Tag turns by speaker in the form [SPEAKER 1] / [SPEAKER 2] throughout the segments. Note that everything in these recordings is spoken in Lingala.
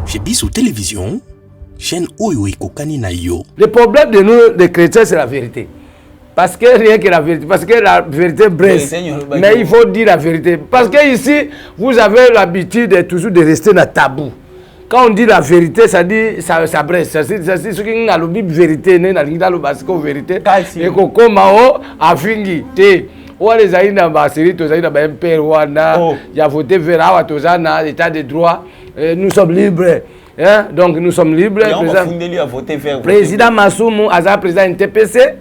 [SPEAKER 1] Chez Bissou Télévision, chaîne Oyo Kokani na yo.
[SPEAKER 2] Le problème de nous, les chrétiens, c'est la vérité. Parce que rien que la vérité, parce que la vérité blesse. Mais il faut dire la vérité. Parce que ici, vous avez l'habitude toujours de rester dans le tabou. Quand on dit la vérité, ça dit ça bresse. Ça dit ce qui a la vérité, né, dans le basco vérité. Et qu'on mao a fini. Ou les aïe dans la série, tous aïe dans le père Wana, il y a voté vers tous dans l'état de droit. Nous sommes libres. Hein? Donc nous sommes libres. Président Massoumou, Azar, président NTPC.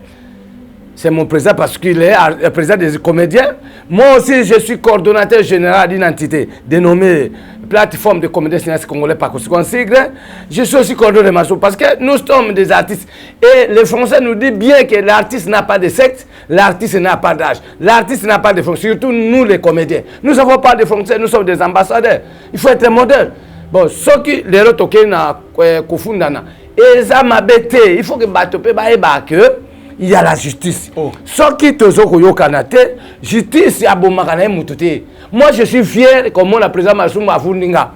[SPEAKER 2] C'est mon président parce qu'il est le président des comédiens. Moi aussi, je suis coordonnateur général d'une entité dénommée Plateforme de comédiens cinéastes congolais par sigle. Je suis aussi coordonnateur de Massou parce que nous sommes des artistes. Et les Français nous disent bien que l'artiste n'a pas de sexe, l'artiste n'a pas d'âge, l'artiste n'a pas de fonction. Surtout nous, les comédiens. Nous n'avons pas de fonction, nous sommes des ambassadeurs. Il faut être modèle. Bon, ceux qui les retoquent na kofundana, et ça m'a bêté. Il faut que Batopé que il y a la justice. Ceux qui te sont kanate, justice ya bomakana mututé. Moi je suis fier comme la président Massoumou Afundinga.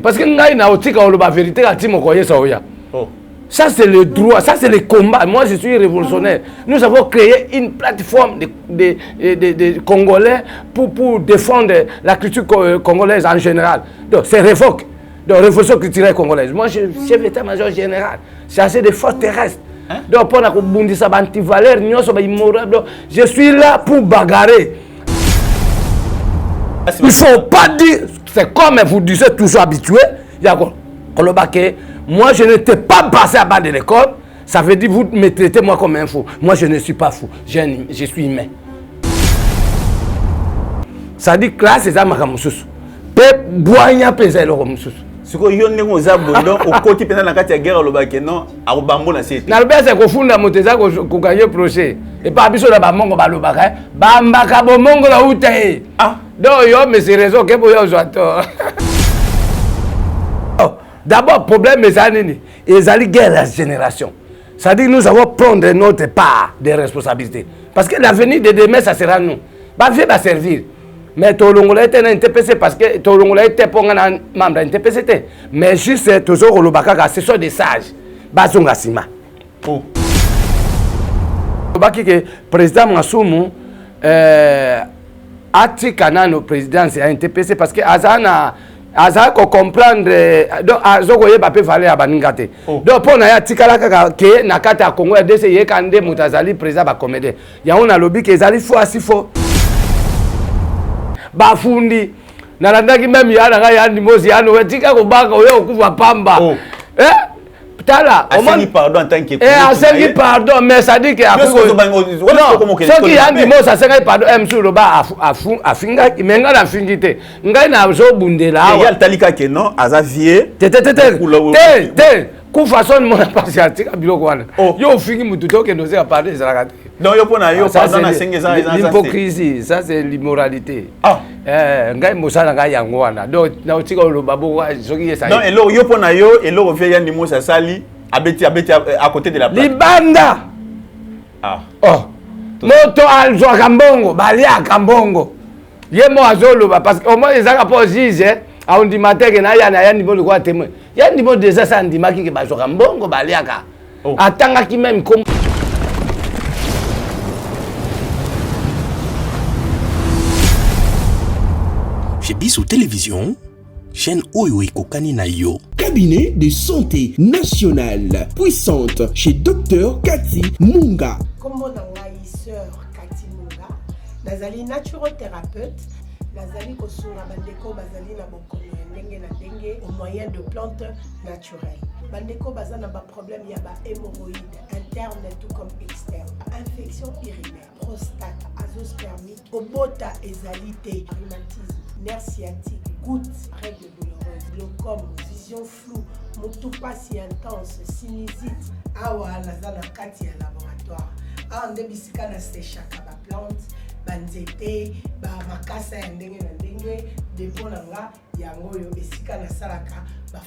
[SPEAKER 2] Parce que ngai na otika oloba vérité ka timo koye soya. Ça c'est le droit, ça c'est le combat. Moi je suis révolutionnaire. Nous avons créé une plateforme de Congolais pour défendre la culture congolaise en général. Donc c'est révoque. Donc révolution culturelle congolaise. Moi je suis chef d'état-major général. C'est assez de force terrestre. Donc pour la bundisa anti-valeur, je suis là pour bagarrer. Il ne faut pas dire, c'est comme vous disiez toujours habitué. Moi je n'étais pas passé à bas de l'école. Ça veut dire vous me traitez moi comme un fou. Moi je ne suis pas fou. Je suis humain. Ça dit classe c'est ça ma camusous. Pe boigna pesa le camusous.
[SPEAKER 3] Ce que yo ndeko za bondo au côté pendant la carte guerre lo bake non a bambo na sete.
[SPEAKER 2] Na lobesa ko funda moteza ko gagner procès. Et pas biso na ba mongo ba lobaka. Ba mbaka bo mongo la utae. Donc yo mais c'est raison que boyo zoato. D'abord problème mais ça nini. Ezali guerre la génération. Ça dit nous avons prendre notre part de responsabilité parce que l'avenir de demain ça sera nous. Ba vie va servir. Mais Tolongola était un NTPC parce que Tolongola était pour un membre d'un NTPC. Mais juste toujours au Lobaka, ce sont des sages. Bazonga Sima. Le président Massoumou a dit que président c'est un NTPC parce que Azana ko comprendre donc azokoye ba pe valer abaningate. Donc pour na ya tikala kaka ke na kata ya Congo ya DCE kande mutazali président ba comédien. Ya on a lobby que ezali fo asifo. Bafundi nalandaki même yana ga yani mozi yana wetika ko baka oyo kuva pamba tala
[SPEAKER 3] on pardon en tant que
[SPEAKER 2] asengi pardon mais ça dit que non soki yandi mo ça senga pardon sur le bas afinga menga la fingite ngai na zo bundela
[SPEAKER 3] ya talika ke non azavie
[SPEAKER 2] te ku façon mon patientika biloko wana yo fingi mutu to ke noze parler ça
[SPEAKER 3] non yo pona yo pardon na sengeza
[SPEAKER 2] l'hypocrisie ça c'est l'immoralité ngai mosala ngai yango wana donc na otika lo babo soki yesa
[SPEAKER 3] non elo yo pona yo elo via yandi mosa sali abeti à côté de la place
[SPEAKER 2] libanda moto alzo kambongo balia kambongo ye mo azolo parce que au moins ezaka pas juge on dit matin que na ya niveau le quoi témoin ya niveau déjà ça ndima ki ke bazo kambongo baliaka atanga ki même comme
[SPEAKER 1] Chez Bissou Télévision, chaîne Oyo Kokani na yo.
[SPEAKER 4] Cabinet de santé nationale puissante chez Dr Cathy Munga.
[SPEAKER 5] Comme mon sœur Cathy Munga, nazali naturothérapeute, nazali kosunga bandeko bazali na bokono ndenge na ndenge au moyen de plantes naturelles. Bandeko bazana ba problème ya ba hémorroïdes interne tout comme externe, infection urinaire, prostate, azoospermique, obota ezalité, rhumatisme, nerf sciatique, gouttes, règles douloureuses, glaucome, vision floue, motopathie intense, sinusite. Awa nazana kati ya laboratoire. Ande bisika na séchaka ba plante, banzete makasa ya ndenge na ndenge depo na nga yango yo esika na salaka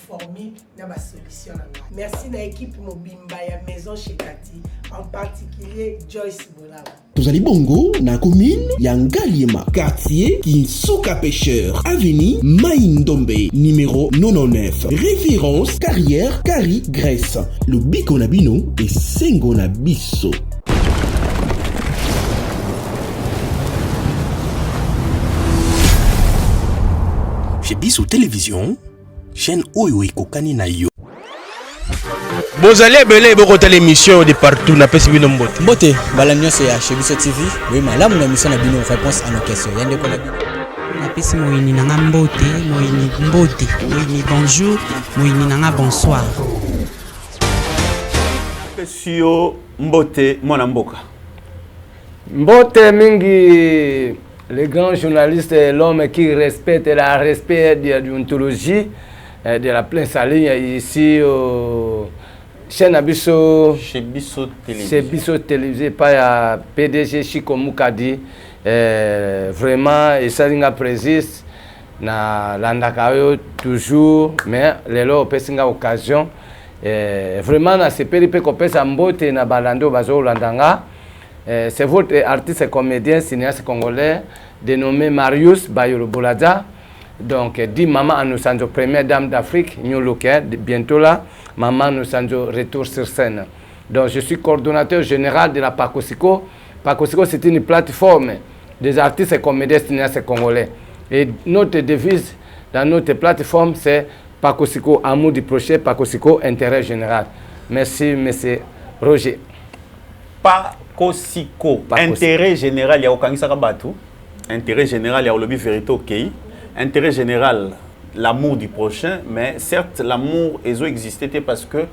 [SPEAKER 5] formule na solution na nga. Merci na équipe mobimba ya Maison chez Kati, en particulier Joyce Bolala.
[SPEAKER 4] Tozali bongo na commune ya Ngaliema, quartier Kinsuka Pêcheur, avenue Maïndombe, numéro 99. Référence carrière Kari Grèce. Le biko na bino et sengo na biso.
[SPEAKER 1] Chez Bissou Télévision, chaîne Oyo Kokani na yo.
[SPEAKER 6] Bozali belé bokota l'émission de partout na pesi bino mbote.
[SPEAKER 7] Mbote balanyo c'est chez Bissou TV. Oui, malamu na mission na bino réponse à nos questions. Yande ko na bino.
[SPEAKER 8] Na pesi moyini nanga mbote, moyini mbote, moyini bonjour, moyini nanga bonsoir.
[SPEAKER 3] Pesi yo mbote mona mboka.
[SPEAKER 2] Mbote mingi. Le grand journaliste est l'homme qui respecte la respect de l'ontologie de la pleine saline ici au chaîne Abisso.
[SPEAKER 3] Chez Bissou Télévision.
[SPEAKER 2] Chez Bissou Télévision, pas PDG Chico Moukadi. Vraiment, et ça n'a précis na landakayo toujours, mais les lots pesinga occasion. Vraiment, na se péripe kopesa mbote na balando bazo landanga. C'est votre artiste et comédien, cinéaste congolais, dénommé Marius Bayolo Bolada. Donc, dit Maman Anousanjo, première dame d'Afrique, New Look, bientôt là, Maman Anousanjo, retour sur scène. Donc, je suis coordonnateur général de la Pakosiko. Pakosiko, c'est une plateforme des artistes et comédiens cinéastes congolais. Et notre devise dans notre plateforme, c'est Pakosiko, amour du prochain, Pakosiko, intérêt général. Merci, monsieur Roger.
[SPEAKER 3] Pakosiko, intérêt général, il y a aucun Batu. Intérêt général, il y a le vérité ok. Intérêt général, l'amour du prochain, mais certes, l'amour existait parce que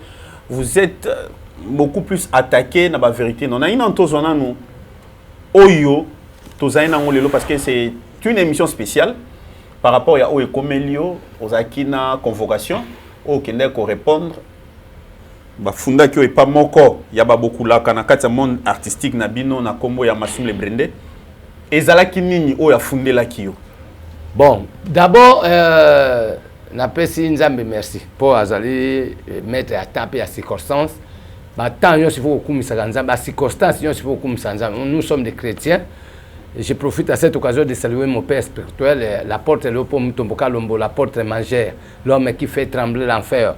[SPEAKER 3] vous êtes beaucoup plus attaqué dans la vérité. Non, on a une entosona nous. Oyo, tozaina ngolelo parce que c'est une émission spéciale par rapport à Oyo Komelio, aux Akina convocation, au Kende ko répondre. Bafunda kyo pas moko ya ba beaucoup la kana kati monde artistique na bino na kombo ya Masum le Brende ezala kinini o ya fundé la kio.
[SPEAKER 2] Bon, d'abord na pesi nzambe merci pour azali mettre à temps et à circonstance. Ba temps yo sifo kumisa nzambe ba circonstance yo sifo kumisa nzambe. Nous sommes des chrétiens. Et je profite à cette occasion de saluer mon père spirituel, la porte Mutomboka Lombo, la porte mangère, l'homme qui fait trembler l'enfer.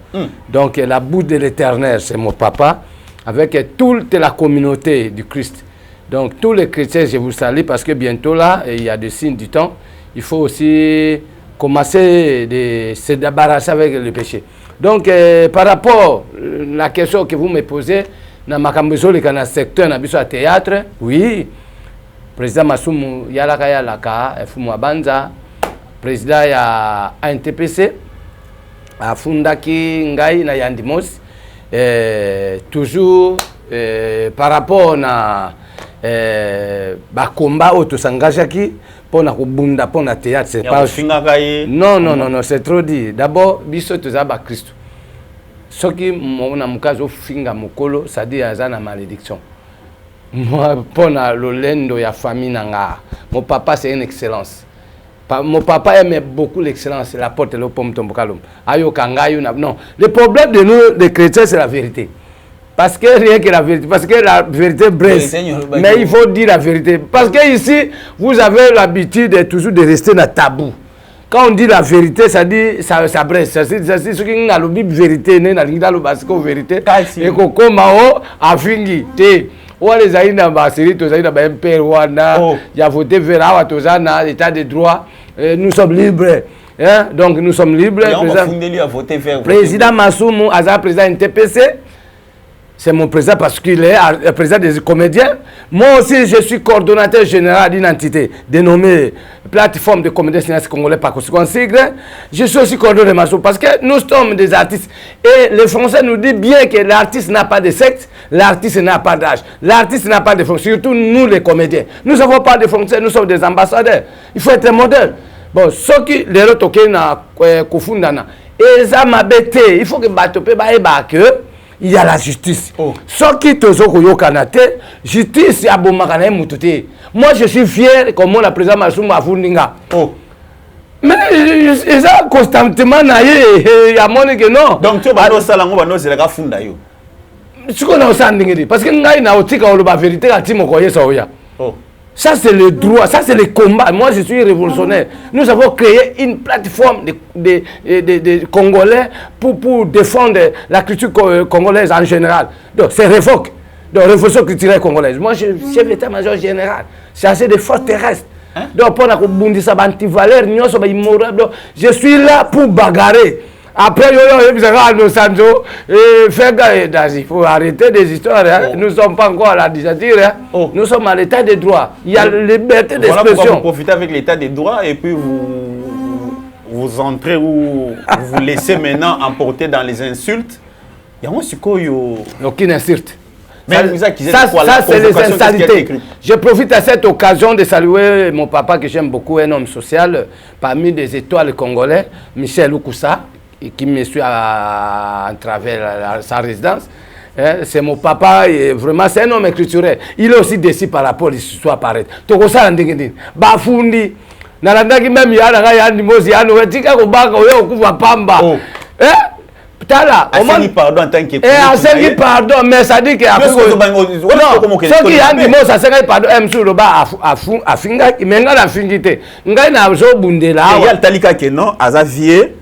[SPEAKER 2] Donc la boue de l'éternel, c'est mon papa, avec toute la communauté du Christ. Donc tous les chrétiens, je vous salue parce que bientôt là, il y a des signes du temps, il faut aussi commencer de se débarrasser avec le péché. Donc par rapport à la question que vous me posez, dans le secteur, dans le théâtre, oui. Président Masumu Yalaka Fumu Abanza, président ya ANTPC, a Fundaki Ngai na Yandimos, toujours par rapport na combat auto s'engagaki pour na kubunda pour na théâtre c'est pas non c'est trop dit. D'abord biso tozaba Christ. Soki mona mukazo finga mukolo ça dit azana malédiction. Moi, pour le lendo ya famille nanga, mon papa c'est une excellence. Mon papa aimait beaucoup l'excellence, la porte le pomme tombokalum. Ayo kangayo non. Le problème de nous, les chrétiens, c'est la vérité. Parce que rien que la vérité, parce que la vérité blesse. Mais il faut dire la vérité. Parce que ici, vous avez l'habitude toujours de rester dans tabou. Quand on dit la vérité, ça dit ça bresse. Ça dit ce qui a le vérité, na linga lo basiko vérité. Et ko komao afingi te. Ou les aïna basiri to zaïna ba MPR wana ya voté vers wa tozana état de droit. Nous sommes libres. Hein? Donc nous sommes libres. Président Masumu Aza président NTPC. C'est mon président parce qu'il est président des comédiens. Moi aussi, je suis coordonnateur général d'une entité dénommée Plateforme de comédiens cinéastes congolais par sigle. Je suis aussi coordonnateur de Masumu parce que nous sommes des artistes. Et les Français nous disent bien que l'artiste n'a pas de sexe, l'artiste n'a pas d'âge, l'artiste n'a pas de fonction. Surtout nous les comédiens. Nous n'avons pas de fonction, nous sommes des ambassadeurs. Il faut être modèle. Bon, ce qui les autres na kofundana. Et ça m'a bêté. Il faut que Batope bae que il y a la justice. Ce qui te zo kanate, justice ya bomaka na mututé. Moi je suis fier comme la président Massouma Fundinga. Mais ils ont constamment naïe ya moni que non.
[SPEAKER 3] Donc tu vas salango bano zelaka funda yo.
[SPEAKER 2] Ce qu'on a au sandingiri parce que ngai na otika o la vérité la timo koye soya. Ça c'est le droit, ça c'est le combat. Moi je suis révolutionnaire. Nous avons créé une plateforme de Congolais pour défendre la culture congolaise en général. Donc c'est révoque. Donc révolution culturelle congolaise. Moi je suis chef d'état-major général. C'est assez de forces terrestres. Donc pour la anti-valeur, je suis là pour bagarrer. Après, il faut arrêter des histoires. Nous ne sommes pas encore à la dictature. Nous sommes à l'état de droit. Il y a la liberté d'expression.
[SPEAKER 3] Voilà, vous profitez avec l'état de droit et puis vous entrez ou vous laissez maintenant emporter dans les insultes. Il y a
[SPEAKER 2] aucune insulte.
[SPEAKER 3] Mais
[SPEAKER 2] ça c'est les insanités. Je profite à cette occasion de saluer mon papa que j'aime beaucoup, un homme social, parmi des étoiles congolais, Michel Oukoussa, qui me suit à travers sa résidence. C'est mon papa, et vraiment c'est un homme culturel. Il est aussi décidé par la police, soit apparaître. Toko ça ndingindi. Bafundi. Narandaki même yana yani mozi yano wetika kubaka oyo okuva pamba. Tala,
[SPEAKER 3] Assengi pardon en tant que
[SPEAKER 2] Assengi pardon, mais ça dit que non, ce qui a dit moi ça Assengi pardon, sur le bas afinga, mais nga la fingite. Nga na zo bundela.
[SPEAKER 3] Il y a le talika que non, Azavier.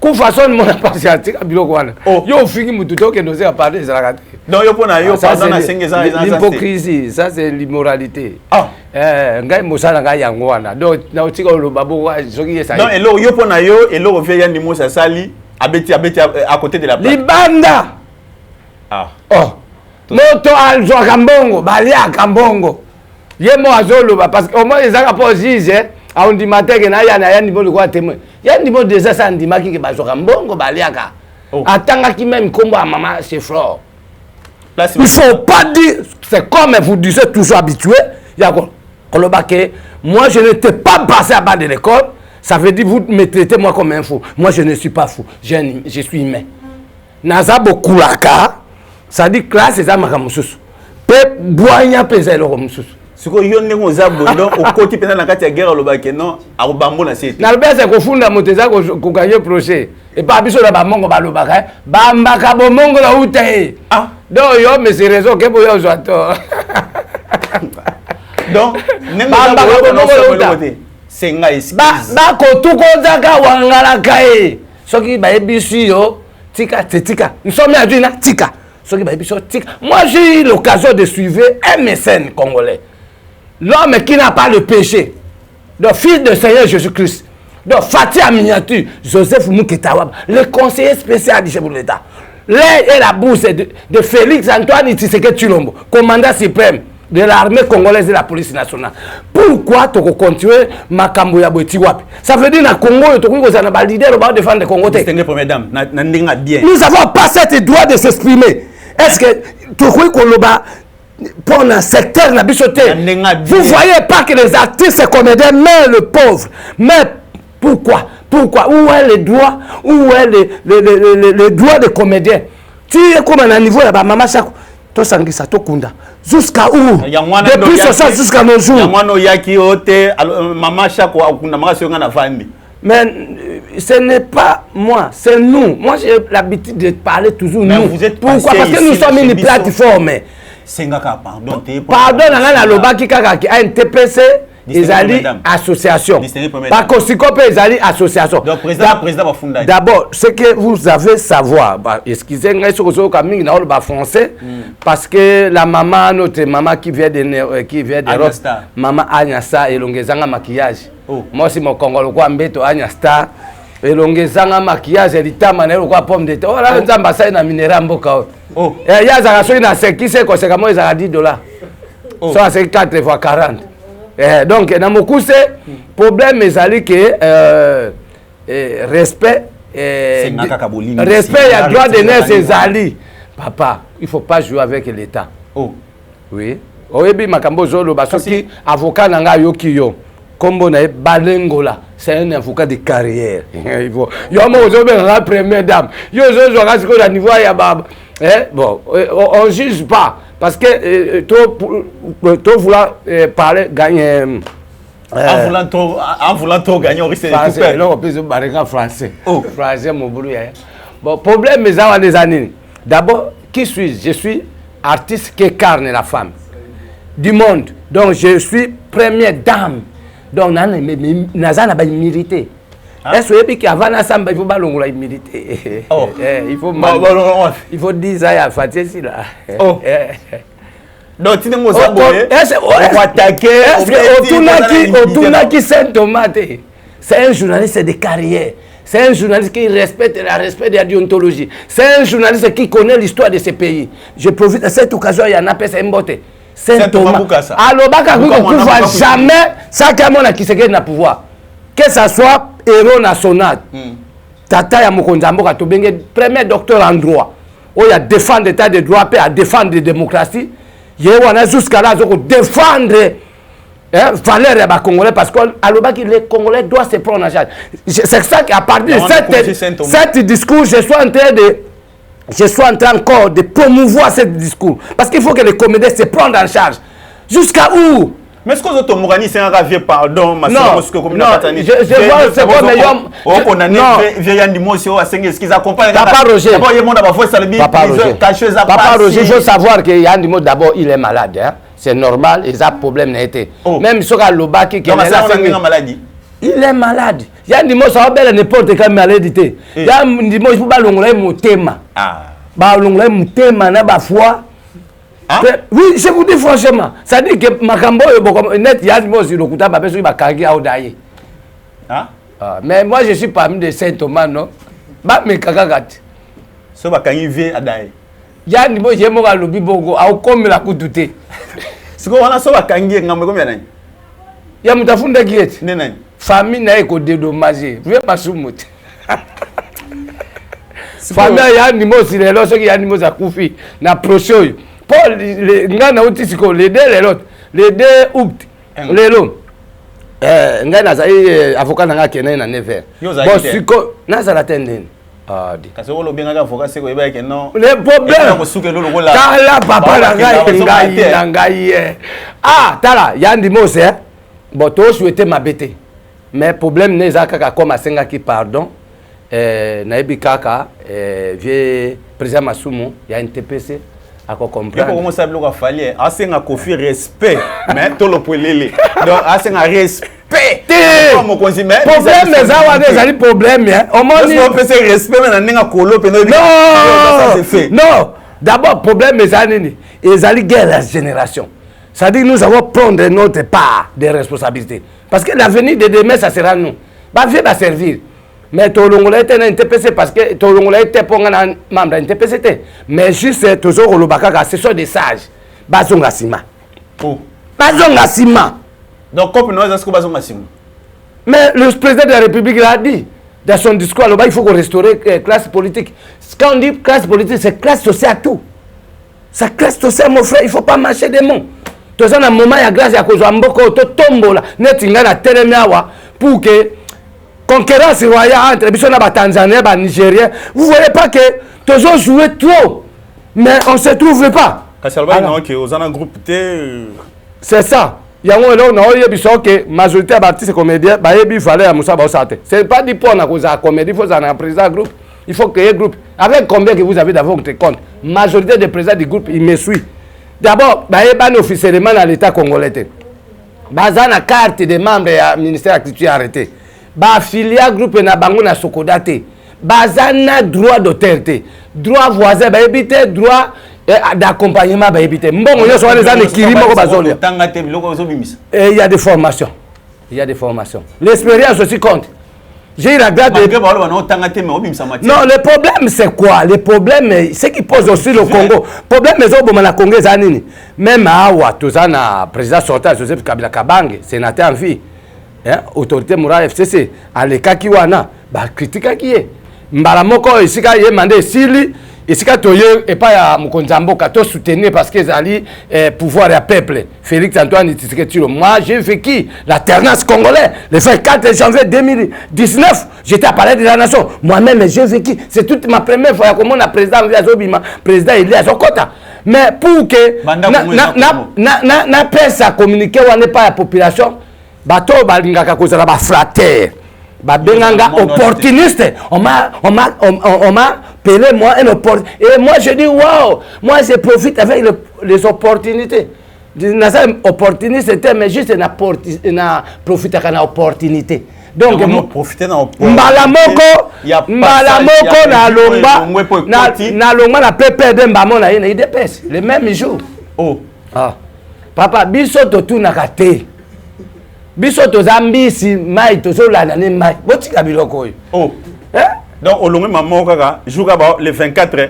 [SPEAKER 2] Qu'on façon mon patience biloko wana. Yo fingi mututo que nous a parlé ça la.
[SPEAKER 3] Non, yo pona yo pardon na sengeza
[SPEAKER 2] l'hypocrisie, ça c'est l'immoralité. Ngai mosala ngai yango wana. Donc na otika lo babo soki yesa.
[SPEAKER 3] Non, elo yo pona yo, elo vient yandi mo sali abeti à côté de la plaque.
[SPEAKER 2] Libanda. Moto alzo kambongo, balia kambongo. Yemo azolo parce que au moins ils ont pas juge on dit matin que na ya niveau le quoi témoin. Ya niveau déjà ça ndima ki ke bazoka mbongo baliaka. Atanga ki même kombo à maman c'est Flore. Il faut pas dire c'est comme vous disiez toujours habitué, il y a moi je n'étais pas passé à bas de l'école, ça veut dire vous me traitez moi comme un fou. Moi je ne suis pas fou, je suis humain. Nazabo kulaka, ça dit classe c'est ça makamususu. Pe boanya pesa lo mususu.
[SPEAKER 3] Ce que yo ndeko zabondo au côté pena na kati ya guerre lobake non abambo na sete.
[SPEAKER 2] Na lobeza ko funda moteza ko gagner projet. Et pas biso la bamongo ba lobaka, ba mbaka bomongo la ute. Donc yo mais c'est raison que boyo zoato.
[SPEAKER 3] Donc nenga bomongo la ute. Senga ici.
[SPEAKER 2] Ba ko tuko zaka wangala kai. Soki ba ebisu yo tika tika. Nous sommes à Dina tika. Soki ba ebisu tika. Moi j'ai eu l'occasion de suivre un mécène congolais. L'homme qui n'a pas le péché, le fils de Seigneur Jésus-Christ, donc Fatih en miniature, Joseph Mouketawab, le conseiller spécial du chef de l'État, l'air et la bourse de Félix Antoine Tshisekedi Tshilombo, commandant suprême de l'armée congolaise et de la police nationale. Pourquoi tu continues Makambo ya Botiwapi? Ça veut dire que le Congo, tu as un leader qui va défendre le Congo. Nous n'avons pas ce droit de s'exprimer. Est-ce que tu crois qu'on va pour un secteur na bichoté? Vous voyez pas que les artistes comédiens mais le pauvre. Mais pourquoi? Où est le droit? Où est le droit des comédiens? Tu es comme à un niveau là-bas, maman Chako, to sangisa to kunda. Jusqu'à où? Depuis ça jusqu'à nos jours.
[SPEAKER 3] Yamano yaki ote maman Chako akunda maka na fandi.
[SPEAKER 2] Mais ce n'est pas moi, c'est nous. Moi j'ai l'habitude de parler toujours
[SPEAKER 3] mais
[SPEAKER 2] nous. Pourquoi? Parce que nous sommes une plateforme.
[SPEAKER 3] Pardon,
[SPEAKER 2] na lobaki kaka ki NTPC ezali association. Pas Kosikope ezali association.
[SPEAKER 3] Donc président bafunda.
[SPEAKER 2] D'abord, ce que vous avez savoir, excusez ngai soko kamingi na ba français parce que la maman notre maman qui vient d'Europe, maman Agnasta elongezanga maquillage. Moi si mon Congolais quoi mbeto Agnasta elongezanga maquillage litama na quoi pomme de terre. Ola nzamba sai na minéral mboka. Il y a des gens qui sont conséquemment ils ont $10. Ça c'est 4 fois 40. Donc dans mon coup c'est problème mais c'est que respect respect il y a droit de naître c'est Ali. Papa, il faut pas jouer avec l'État. Oui. Oyebi makambo zolo basoki avocat nanga yoki yo. Kombo na Balengola, c'est un avocat de carrière. Il faut. Yo mo la première dame. Yo zo la niveau ya baba. Bon, on juge pas parce que toi vouloir parler gagner
[SPEAKER 3] en voulant trop gagner, on risque de tout perdre.
[SPEAKER 2] Non, on peut se barrer en français. Oh, français mon boulot. Bon, problème mes avant des années. D'abord, qui suis-je? Je suis artiste qui incarne la femme du monde. Donc je suis première dame. Donc Nazana va mériter. Est-ce que avant il faut pas l'ongla mériter. Il faut 10 ans à Fatia si là.
[SPEAKER 3] Donc tu n'es pas attaquer.
[SPEAKER 2] Est-ce que Saint-Thomas c'est un journaliste de carrière. C'est un journaliste qui respecte le respect de la déontologie. C'est un journaliste qui connaît l'histoire de ce pays. Je profite de cette occasion, il y en a un mbote. Saint-Thomas. Alors, il ne va jamais ça qui se gagne le pouvoir. Que ce soit héros national, Tata ya Mokonzambo Katobenge, premier docteur en droit, où il y a défendre l'état de droit, à défendre la démocratie, il y a jusqu'à là, défendre valeur des Congolais, parce que les Congolais doivent se prendre en charge. C'est ça qu'à partir de cet discours, je suis en train encore de promouvoir ce discours. Parce qu'il faut que les comédiens se prennent en charge. Jusqu'à où?
[SPEAKER 3] Mais est-ce que vous avez c'est un ravier pardon?
[SPEAKER 2] Non, je vois c'est quoi, mais Papa Roger, il faut savoir que Yandimo d'abord il est malade. Hein? C'est normal, il a un problème. Même si il maladie. Il est malade. Yandimo ça va bien n'importe quelle maladie. Yandimo il faut pas l'ongler mon thème. Bah l'ongler mon thème na ba foi. Oui, je vous dis franchement, ça dit que Makambo est net, il y a des gens qui ont été mais moi je suis parmi des Saint-Thomas, non? Bah, mais kakagat.
[SPEAKER 3] So ba kangi vie adaye.
[SPEAKER 2] Ya ni mo yemo ga lobi bogo, au comme la kutute.
[SPEAKER 3] Siko wana so ba kangi ngambe combien nani?
[SPEAKER 2] Ya mutafunda kieti.
[SPEAKER 3] Nani?
[SPEAKER 2] Famille na eko dédommagé. Viens pas soumouti. Famille ya ni mo silelo so ki ya ni mo za kufi na proche. Paul ngana utisiko les deux août les longs ngana za avocat nanga kena na 9h bon siko na za la tendene
[SPEAKER 3] kasi wolo benga avocat seko eba ke non
[SPEAKER 2] le problème kala papa na ngai tala yandi mose bon to souhaiter m'abete mais problème ne za kaka comme asenga ki pardon na ebi kaka vie président Masumu ya NTPC comprendre.
[SPEAKER 3] Comment ça bloque fallait asenga kofi respect mais to lo polele donc asenga respect mon consommer
[SPEAKER 2] problème les awa des ali problème hein au moins
[SPEAKER 3] on peut se respect mais na kolo pe
[SPEAKER 2] non d'abord problème les années les ali guerre la génération ça dit nous avons prendre notre part de responsabilité parce que l'avenir de demain ça sera nous va venir servir. Mais Tolongolais était un NTPC parce que Tolongolais était pour un membre d'un NTPC. Mais juste toujours au Lobaka, ce sont des sages. Bazonga Sima. Bazonga Sima.
[SPEAKER 3] Donc, comment nous est-ce que Bazonga Sima?
[SPEAKER 2] Mais le président de la République l'a dit dans son discours, il faut qu'on restaure la classe politique. Quand on dit classe politique, c'est classe sociale tout. Sa classe sociale, mon frère, il ne faut pas marcher des mots. Tout ça, dans un moment, il y a grâce à cause de Mboko, tout tombe là, net inga na telemiawa pour que concurrence royale entre les Tanzaniens et les Nigériens. Vous ne voyez pas que tous ont joué trop, mais on ne se trouve pas. C'est ça. Il y a une majorité de artistes comédiens, il fallait à Moussa Bassate. Ce n'est pas dit pour la comédie, il faut un président groupe. Il faut créer un groupe. Avec combien que vous avez dans votre compte? Majorité des présidents du groupe, ils me suivent. D'abord, il y a officiellement dans l'État congolais. Il y a une carte des membres du ministère de la Culture arrêtée. Ba filia groupe na bango na sokodate bazana droit d'auteur droit voisin ba éviter droit d'accompagnement ba éviter mbongo yo so les ans kirimo ko bazolia il y a des formations l'expérience aussi compte. J'ai la grade de non le problème c'est quoi le problème c'est qui pose aussi le Congo problème mais au moment la Congo zanini même awa tozana président sortant Joseph Kabila Kabange sénateur en vie. Autorité morale FCC à l'état qui wana ba critique qui est mbala moko isika ye mandé sili esika toye et pas ya Mokonzamboka to soutenir parce que zali pouvoir ya peuple Félix Antoine Tshisekedi. Moi j'ai vécu l'alternance congolaise le 24 janvier 2019, j'étais à Palais de la Nation. Moi-même j'ai vécu, c'est toute ma première fois comme on a président Azobima, président Elias Okota. Mais pour que na pesa communiquer on n'est pas la population, bato balingaka kozala ba frater. Benganga opportuniste. On m'a appelé moi un opportuniste. Et moi je dis waouh, moi je profite avec les opportunités. Nasa opportuniste c'était mais juste na profiter kana opportunité. Donc
[SPEAKER 3] profiter na opportunité.
[SPEAKER 2] Mbala moko na longba na pepe de mbamo na ina idepes le même jour.
[SPEAKER 3] Oh.
[SPEAKER 2] Ah. Papa biso to tuna kate. Biso to zambisi mai to solana ne mai botika biloko yo.
[SPEAKER 3] Oh. Donc olongwe maman kaka jouka ba le 24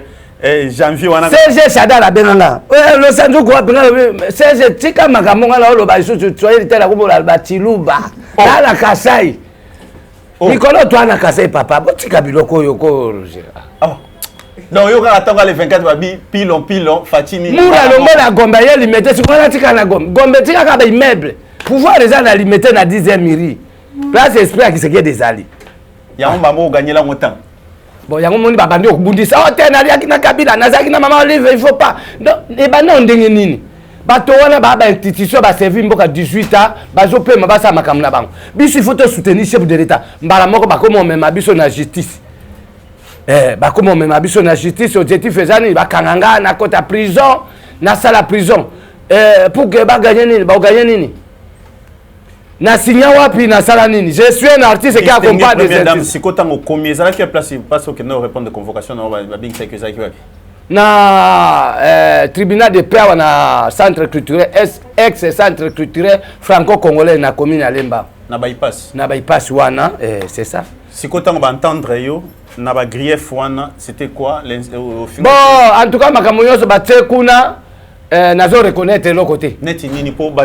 [SPEAKER 3] janvier wana
[SPEAKER 2] Serge Chada benanga le sanjo ko benanga Serge tika makamonga la lo ba isu tsoyeli tela ko bola ba tiluba la Kasai. Nikolo to ana Kasai papa botika biloko yo ko Roger.
[SPEAKER 3] Oh. Donc yo ka tonga le 24 ba pilon Fatini.
[SPEAKER 2] Mura longo la Gombe yeli mete sikona tika na Gombe tika ka ba immeuble. Pouvoir les ana limité na 10e mairie. Place esprit qui se get des alliés.
[SPEAKER 3] Ya on ba mo gagner la montant.
[SPEAKER 2] Bon, il y a un monde qui a dit que na Kabila, nazaki na maman livre, il faut pas. Donc, et ben non, ndenge nini. Bato wana ba institution ba servir mboka 18 ans, ba zo pe mabasa makamna bango. Biso il faut te soutenir chef de l'état. Mbala moko ba komo mema biso na justice. Ba komo mema biso na justice, objectif ezani ba kanganga na kota prison, na sala prison. Pour que ba gagner nini, ba gagner nini. Na signa wapi na sala nini. Je suis un artiste qui accompagne des
[SPEAKER 3] mesdames si kotango combien ça qui place parce que nous répondre de convocation non ba bien c'est que ça qui
[SPEAKER 2] na tribunal de paix na centre culturel ex centre culturel franco-congolais na commune à Lemba
[SPEAKER 3] na
[SPEAKER 2] bypass wana c'est ça
[SPEAKER 3] si kotango ba entendre yo na ba grief wana c'était quoi
[SPEAKER 2] bon en tout cas makambo nyonso ba tekuna nazo reconnaître le côté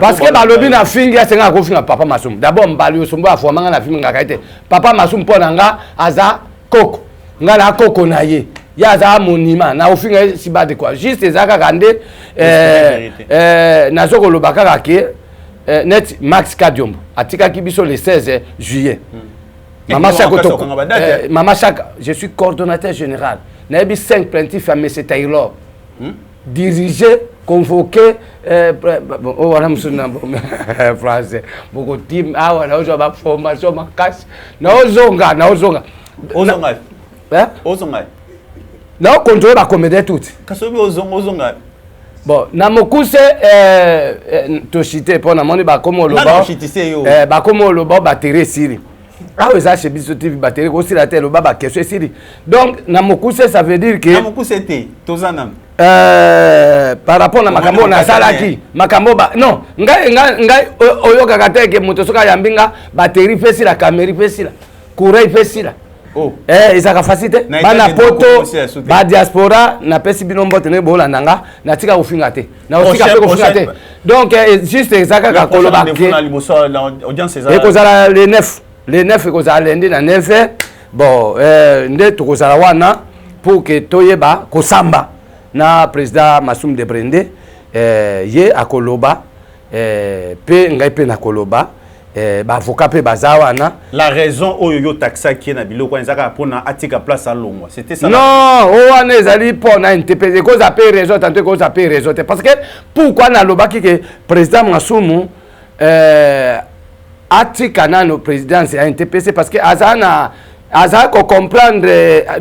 [SPEAKER 2] parce que balobi na fingi asenga ko finga papa Masum d'abord mbali osombo afomanga na finga kaite papa Masum pona nga aza koko nga la koko na ye ya aza monima na ofinga sibade quoi juste ezaka kande nazo ko lobaka kake net Max Kadiombo atika kibiso le 16 juillet Mama Chaka Mama Chaka je suis coordonnateur général na yebi 5 plaintifs à M. Taylor dirigé convoqué voilà monsieur français beaucoup team ah voilà aujourd'hui formation ma casse na ozonga na contrôler ba comédie tout
[SPEAKER 3] kasobi ozonga
[SPEAKER 2] bon na mokuse to cité pour na moni ba komo loba ba komo loba batterie siri ah oui ça chez Biso TV batterie aussi la télé loba ba question siri donc na mokuse ça veut dire que
[SPEAKER 3] na mokuse té tozana
[SPEAKER 2] par rapport à makambo na salaki makambo ba non ngai oyoka kateke moto soka yambinga batterie pesi la caméra pesi la courant pesi la ezaka facilité bana poto ba diaspora na pesi binombo tene bola nanga na tika ofinga te na otika pe ofinga te donc juste ezaka ka koloba ke
[SPEAKER 3] audience
[SPEAKER 2] ezala ekozala le 9 ekozala lundi na 9 bon nde tokozala wana pour que toyeba kosamba na président Masum de Brende ye akoloba pe ngai pe na koloba ba avocat pe bazawana
[SPEAKER 3] la raison oyo taxa qui na biloko nzaka pona atika place à longwa c'était ça
[SPEAKER 2] non wana ezali pona NTP cause appel réseau tant que cause appel réseau parce que pourquoi na loba ki que président Masum atika na no présidence ya NTPC parce que azana aza ko comprendre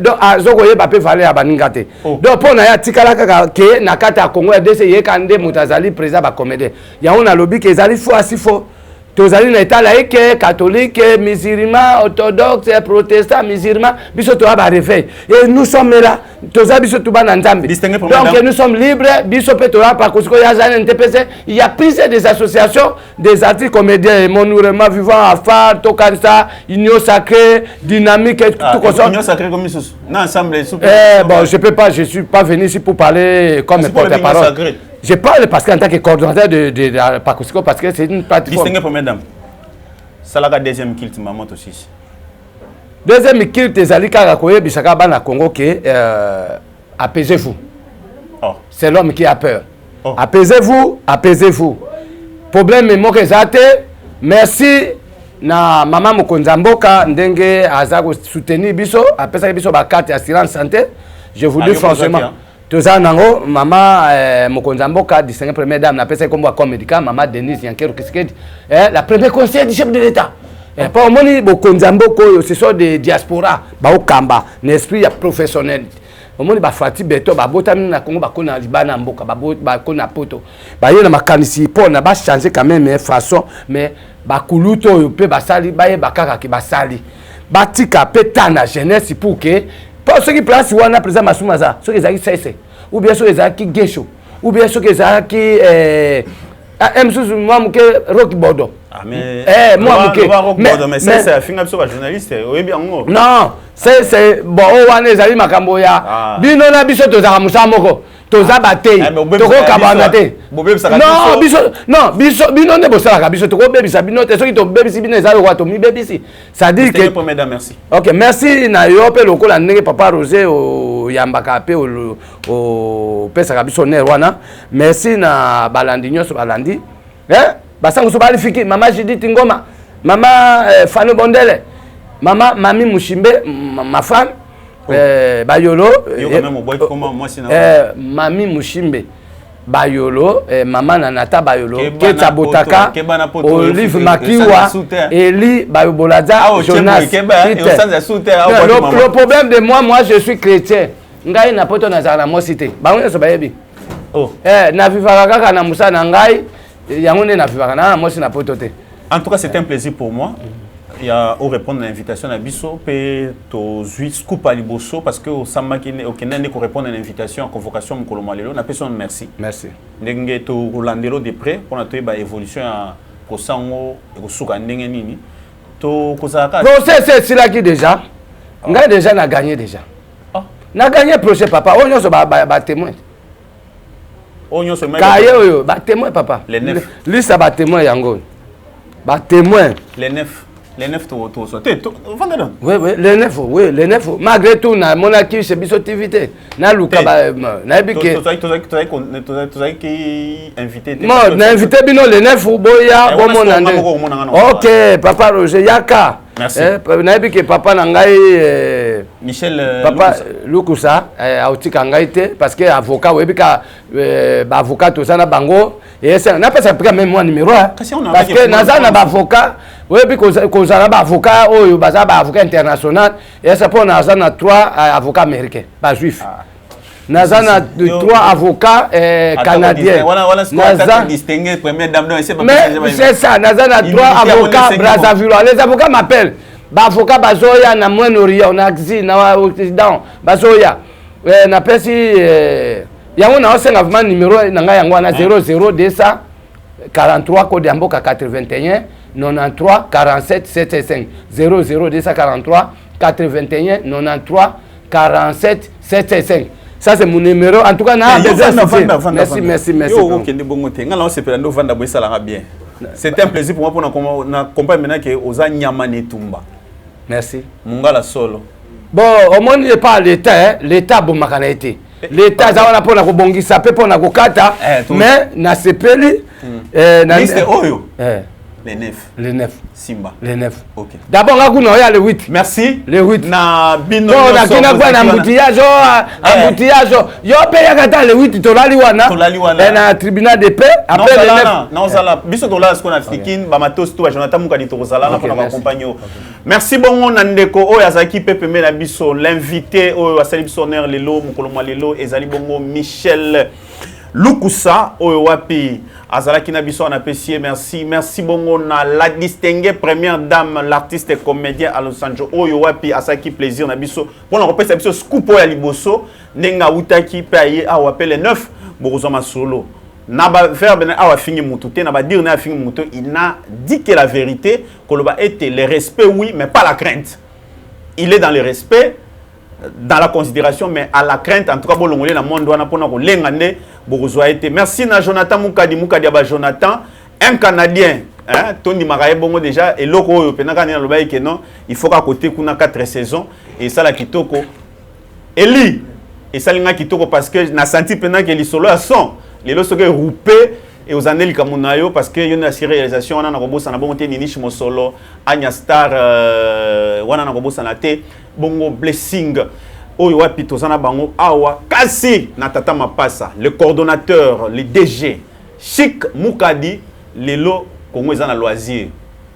[SPEAKER 2] donc azoko yeba pe valeur abaninga te donc pona ya tikala kaka ke na kata ya Congo DC yekande mutazali président ba comédien ya ona lobi ke ezali fo asifo tozali na état laïque catholique musulman orthodoxe protestant musulman biso to ba réveil et nous sommes là toza biso to bana nzambe donc nous sommes libres biso pe to là par cause ya zana NTPC il y a plusieurs des associations des artistes comédiens monument vivant afar tokansa union sacrée dynamique tout comme ça
[SPEAKER 3] union sacrée comme ça non ensemble
[SPEAKER 2] bon je peux pas je suis pas venu ici pour parler comme porte-parole. Je parle parce qu'en tant que coordonnateur de la Pacousco, parce que c'est une plateforme.
[SPEAKER 3] Distingué pour mesdames. Ça la deuxième kilt maman aussi.
[SPEAKER 2] Deuxième kilt ezali kaka koye bisaka bana Congo ke apaisez-vous.
[SPEAKER 3] Oh.
[SPEAKER 2] C'est l'homme qui a peur.
[SPEAKER 3] Oh.
[SPEAKER 2] Apaisez-vous, apaisez-vous. Problème est moke zate. Merci na maman Mokonzamboka ndenge azako soutenir biso, apesa biso ba carte assurance santé. Je vous dis franchement, toza nango maman Mokonzamboka distinguée première dame na pesa comme médical, maman Denise Yankero Kiskedi, la première conseillère du chef de l'État. Et pas au moni Mokonzamboko, ce sont des diaspora, ba okamba, l'esprit professionnel. Au monde ba fati beto ba botami na Congo ba kona libana mboka ba kona poto ba yena makanisi po na ba changer quand même façon mais ba kuluto yo pe ba sali ba ye ba kaka ki ba sali ba tika pe tana jeunesse pour que pour ceux qui place wana président Masumaza ceux qui zaki cesse ou bien ceux qui zaki gesho ou bien ceux qui zaki msusu moi muke rock bodo
[SPEAKER 3] moi mais c'est finga biso ba journaliste oyebi yango
[SPEAKER 2] non c'est bon wana ezali makambo ya bino na biso tozaka musamoko toza batei toko kabana te non biso non biso bino ne bosalaka biso toko bebisa bino te soki to bebisi bino ezali kwa to mi bebisi ça dit que
[SPEAKER 3] merci.
[SPEAKER 2] OK merci na yo pe lokola ndenge papa Roger o yambaka pe o pesa biso ne wana merci na balandi nyonso balandi basango so bali fiki mama Judith Ngoma mama Fano Bondele mama Mami Mushimbe ma femme Bayolo Mami Mushimbe Bayolo mama Nanata Bayolo Ketsa Botaka Olive Makiwa Eli Bayobolaza Jonas le problème de moi je suis chrétien ngai na poto nazala mo cité bango so bayebi na vivaka kaka na musa na ngai yango ne na vivaka na mo na poto te.
[SPEAKER 3] En tout cas c'est un plaisir pour moi. Il y a au répondre à l'invitation à Bisso pe to zui scoop à liboso parce que au samaki ne okende ko répondre à l'invitation à convocation mukolo malelo na personne merci.
[SPEAKER 2] Merci.
[SPEAKER 3] Ndenge to Rolandelo de près pour na to ba évolution à prosango et ko suka ndenge nini to kozaka.
[SPEAKER 2] Procès c'est là qui déjà ngai déjà na gagné déjà. Na gagné procès papa on nyonso ba témoin.
[SPEAKER 3] On nyonso mai.
[SPEAKER 2] Kaye oyo ba témoin papa.
[SPEAKER 3] Les 9.
[SPEAKER 2] Lista ba témoin yango. Ba témoin.
[SPEAKER 3] Les 9. Les 9
[SPEAKER 2] oui, les 9, oui, les 9. Malgré tout, na mon acquis, c'est biso activité. Na luka na bike.
[SPEAKER 3] Invité.
[SPEAKER 2] Non, na invité bino les 9 boya bon mon ande. OK, papa Roger Yaka.
[SPEAKER 3] Merci.
[SPEAKER 2] Na bike papa na ngai
[SPEAKER 3] Michel
[SPEAKER 2] papa Lukusa autika ngai te parce que avocat webika ba avocat to sana bango et ça n'a pas ça même moi numéro parce que naza na ba avocat oui, puis qu'on a un avocat, ou un avocat international, et ça pour naza na 3 avocats américains, pas juifs. Naza na 3 avocats canadiens. Mais c'est ça, naza na 3 avocats Brazzaville. Les avocats m'appellent. Ba avocat bazoya na Moyen-Orient, na Axi, na Occident, bazoya. Na pesi yango na osenga vraiment numéro na nga yango na 00200 43 code Amboka 81 93 47 75 00243 81 93 47 75. Ça c'est mon numéro. En tout cas, merci.
[SPEAKER 3] C'est un plaisir pour moi pour accompagner maintenant que Oza Nyamane Tumba.
[SPEAKER 2] Merci.
[SPEAKER 3] Mungala solo.
[SPEAKER 2] Bon, au moins il n'est pas l'État, l'État bon makanete. L'État ça on a pour na kobongisa pe pour na kokata mais na sepeli
[SPEAKER 3] na oyo. Les 9.
[SPEAKER 2] Les 9.
[SPEAKER 3] Simba.
[SPEAKER 2] Les 9.
[SPEAKER 3] Ok.
[SPEAKER 2] D'abord, on a le 8.
[SPEAKER 3] Merci.
[SPEAKER 2] Le 8.
[SPEAKER 3] Na bino.
[SPEAKER 2] On a un embouteillage. Embouteillage. Yo paye à le 8. Tolali wana. Dans le tribunal de paix.
[SPEAKER 3] Après le 9. Non, ça là. Biso dola ce qu'on a africain. Bamatos tout. Jonathan Mukadi Torosala. On va accompagner. Merci bon Nandeko. O Yazaki Pepe Mena Biso. L'invité. O Asali Bisonner Lelo. Mukoloma Lelo. Ezali Bongo Michel Lukusa. O Wapi. Azalaki Nabiso en apprécié, merci bongo na la distinguée première dame, l'artiste et comédien à Los Angeles. Oyo wapi asaki plaisir Nabiso. Pour la repère Nabiso scoop ya liboso, nenga utaki paye a wapel les 9 borozoma solo. Naba verbe na awa fingi mutu te naba dire na fingi mutu, il n'a dit que la vérité, koloba était le respect oui, mais pas la crainte. Il est dans le respect, dans la considération, mais à la crainte, en tout cas, bolongolé la monde doit pour nous l'engagner. Merci na Jonathan Mukadi Aba Jonathan, un Canadien, hein, Tony Maraye Bongo déjà, et l'oko penaka na lobaye que non, il faut qu'à côté qu'on a 4 saisons et ça la kitoko. Eli et ça linga kitoko parce que na senti pendant que les solo à son les lots sont roupé et aux années likamunayo parce que y a une réalisation on a robosa na bonté ni niche mo solo Anya Star wana na robosa na te bongo blessing oyo wapi tozana bango awa kasi na tata mapasa le coordonnateur le DG Chic Mukadi lelo Congo ezana loisir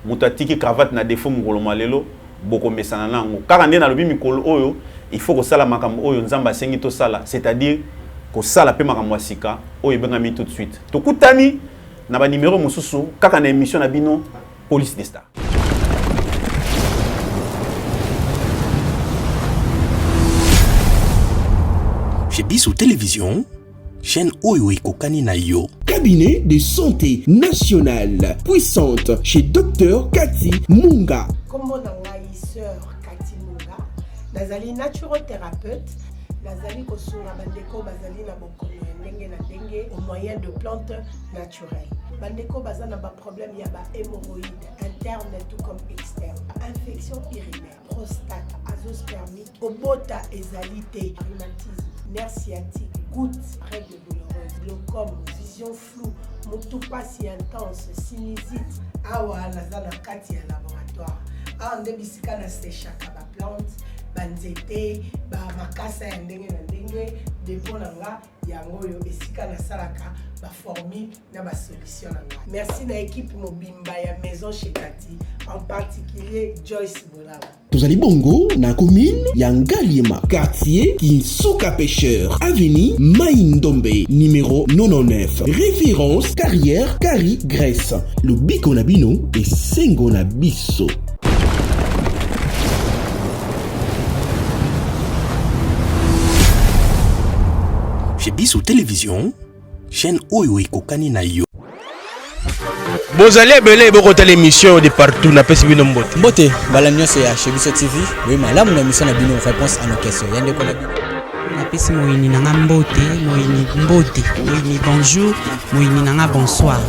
[SPEAKER 3] mutatiki cravate na défaut ngolo malelo boko mesana nango kaka nde na lobi mikolo oyo il faut que sala makambo oyo nzamba sengi to sala c'est-à-dire ko sala pe makambo asika oyo bengami tout de suite tokutani na ba numéro mususu kaka na émission na bino Police des Stars.
[SPEAKER 1] Chez Bissou Télévision, chaîne Oyo Kokani na yo.
[SPEAKER 4] Cabinet de santé nationale puissante chez Dr Cathy Munga.
[SPEAKER 5] Kombo na ngai sœur Cathy Munga, nazali naturothérapeute, nazali kosunga bandeko bazali na bokono ndenge na ndenge au moyen de plantes naturelles. Bandeko bazana ba problème ya ba hémorroïdes interne tout comme externe, infection urinaire, prostate, azoospermique, obota ezalité, rhumatisme, nerf sciatique, gouttes, règles douloureuses, glaucome, vision floue, motopathie intense, sinusite. Awa nazana kati ya laboratoire. Awa nde bisika na séchaka ba plante, banzete, ba makasa ya ndenge na ndenge, depo nanga yango yo esika na salaka ba formule na ba solution nanga. Merci na équipe mobimba ya maison chez Cathy, en particulier Joyce Bolala.
[SPEAKER 4] Tozali bongo na commune ya Ngaliema, quartier Kinsuka Pêcheur, avenue Maïndombe, numéro 99. Référence carrière Kari Grèce. Le biko na bino et sengo na biso.
[SPEAKER 1] Chez Bissou Télévision, chaîne Oyo Kokani na yo.
[SPEAKER 6] Bozali ebele bokota l'émission de partout na pesi bino mbote.
[SPEAKER 7] Mbote bala nyonso ya Chebiso TV. Oui malamu na mission na bino réponse à nos questions. Yande ko na bino.
[SPEAKER 8] Na pesi moyini nanga mbote, moyini bonjour, moyini nanga bonsoir.